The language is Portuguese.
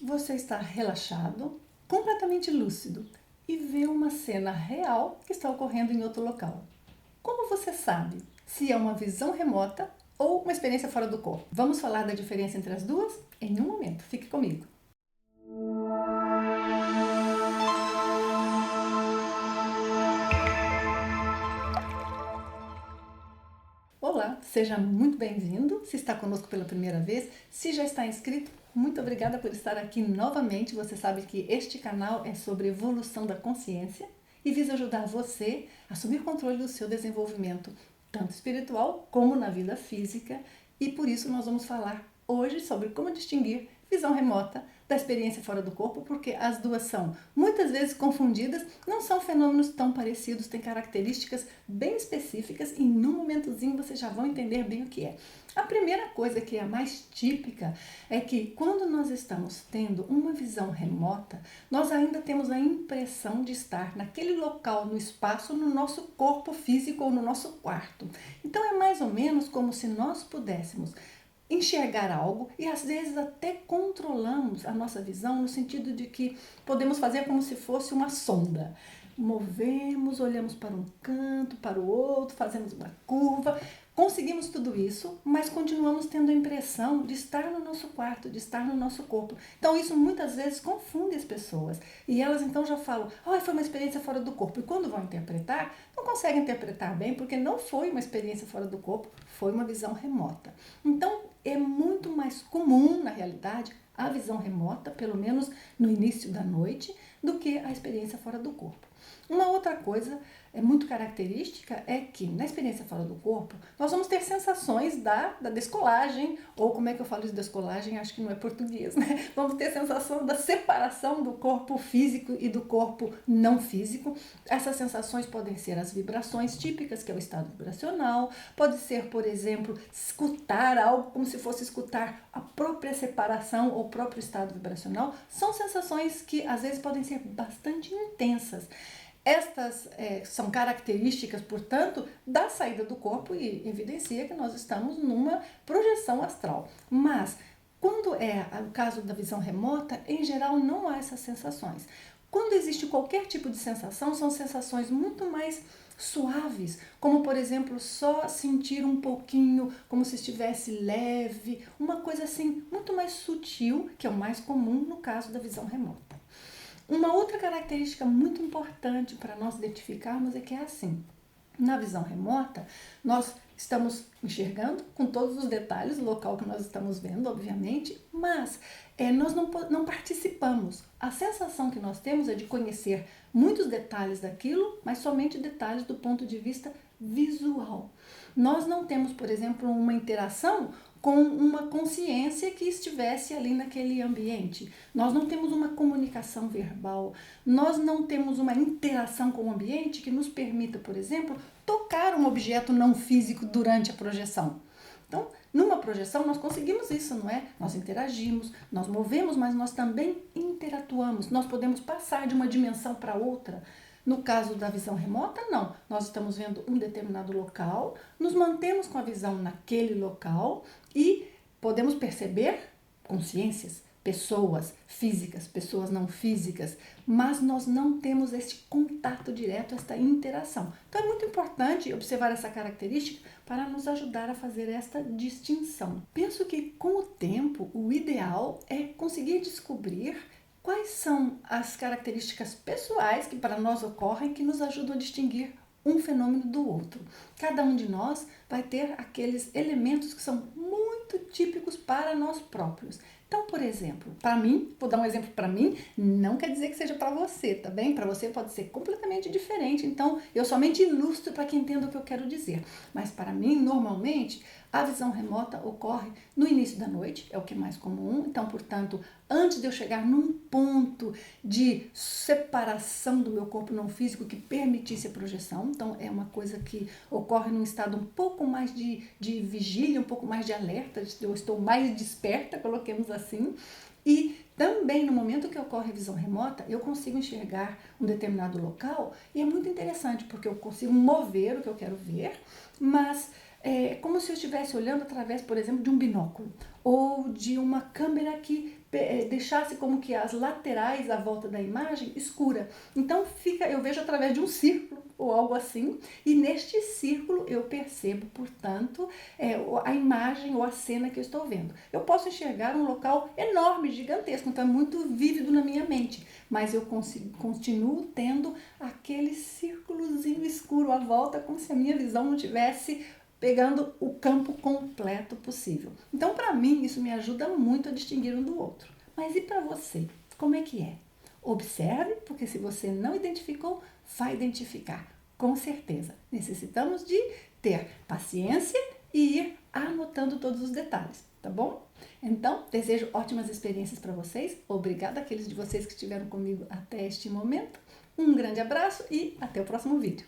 Você está relaxado, completamente lúcido e vê uma cena real que está ocorrendo em outro local. Como você sabe se é uma visão remota ou uma experiência fora do corpo? Vamos falar da diferença entre as duas em um momento. Fique comigo. Olá, seja muito bem-vindo. Se está conosco pela primeira vez, se já está inscrito, muito obrigada por estar aqui novamente. Você sabe que este canal é sobre evolução da consciência e visa ajudar você a assumir controle do seu desenvolvimento, tanto espiritual como na vida física. E por isso nós vamos falar hoje sobre como distinguir visão remota da experiência fora do corpo, porque as duas são muitas vezes confundidas, não são fenômenos tão parecidos, têm características bem específicas e num momentozinho vocês já vão entender bem o que é. A primeira coisa, que é a mais típica, é que quando nós estamos tendo uma visão remota, nós ainda temos a impressão de estar naquele local, no espaço, no nosso corpo físico ou no nosso quarto. Então é mais ou menos como se nós pudéssemos enxergar algo e às vezes até controlamos a nossa visão no sentido de que podemos fazer como se fosse uma sonda. Movemos, olhamos para um canto, para o outro, fazemos uma curva, conseguimos tudo isso, mas continuamos tendo a impressão de estar no nosso quarto, de estar no nosso corpo. Então isso muitas vezes confunde as pessoas e elas então já falam, foi uma experiência fora do corpo. E quando vão interpretar, não conseguem interpretar bem porque não foi uma experiência fora do corpo, foi uma visão remota. Então é muito mais comum, na realidade, a visão remota, pelo menos no início da noite, do que a experiência fora do corpo. Uma outra coisa muito característica é que na experiência fora do corpo nós vamos ter sensações da descolagem, ou como é que eu falo de descolagem? Acho que não é português, né? Vamos ter sensação da separação do corpo físico e do corpo não físico. Essas sensações podem ser as vibrações típicas, que é o estado vibracional, pode ser, por exemplo, escutar algo como se fosse escutar a própria separação ou o próprio estado vibracional. São sensações que às vezes podem ser bastante intensas. Estas são características, portanto, da saída do corpo e evidencia que nós estamos numa projeção astral. Mas, quando é o caso da visão remota, em geral não há essas sensações. Quando existe qualquer tipo de sensação, são sensações muito mais suaves, como por exemplo, só sentir um pouquinho, como se estivesse leve, uma coisa assim muito mais sutil, que é o mais comum no caso da visão remota. Uma outra característica muito importante para nós identificarmos é que é assim, na visão remota, nós estamos enxergando com todos os detalhes o local que nós estamos vendo, obviamente, mas nós não participamos. A sensação que nós temos é de conhecer muitos detalhes daquilo, mas somente detalhes do ponto de vista visual. Nós não temos, por exemplo, uma interação com uma consciência que estivesse ali naquele ambiente. Nós não temos uma comunicação verbal, nós não temos uma interação com o ambiente que nos permita, por exemplo, tocar um objeto não físico durante a projeção. Então, numa projeção nós conseguimos isso, não é? Nós interagimos, nós movemos, mas nós também interatuamos. Nós podemos passar de uma dimensão para outra. No caso da visão remota, não. Nós estamos vendo um determinado local, nos mantemos com a visão naquele local e podemos perceber consciências, pessoas físicas, pessoas não físicas, mas nós não temos este contato direto, esta interação. Então é muito importante observar essa característica para nos ajudar a fazer esta distinção. Penso que com o tempo o ideal é conseguir descobrir quais são as características pessoais que para nós ocorrem que nos ajudam a distinguir um fenômeno do outro. Cada um de nós vai ter aqueles elementos que são muito típicos para nós próprios. Então, por exemplo, para mim, vou dar um exemplo para mim, não quer dizer que seja para você, tá bem? Para você pode ser completamente diferente, então eu somente ilustro para que entenda o que eu quero dizer. Mas para mim, normalmente, a visão remota ocorre no início da noite, é o que é mais comum, então, portanto, antes de eu chegar num ponto de separação do meu corpo não físico que permitisse a projeção, então é uma coisa que ocorre num estado um pouco mais de vigília, um pouco mais de alerta, eu estou mais desperta, coloquemos assim, e também no momento que ocorre a visão remota, eu consigo enxergar um determinado local e é muito interessante porque eu consigo mover o que eu quero ver, mas É como se eu estivesse olhando através, por exemplo, de um binóculo ou de uma câmera que deixasse como que as laterais à volta da imagem escura. Então eu vejo através de um círculo ou algo assim, e neste círculo eu percebo, portanto, a imagem ou a cena que eu estou vendo. Eu posso enxergar um local enorme, gigantesco, então é muito vívido na minha mente, mas eu continuo tendo aquele círculozinho escuro à volta, como se a minha visão não tivesse pegando o campo completo possível. Então, para mim, isso me ajuda muito a distinguir um do outro. Mas e para você? Como é que é? Observe, porque se você não identificou, vai identificar. Com certeza. Necessitamos de ter paciência e ir anotando todos os detalhes, tá bom? Então, desejo ótimas experiências para vocês. Obrigada àqueles de vocês que estiveram comigo até este momento. Um grande abraço e até o próximo vídeo.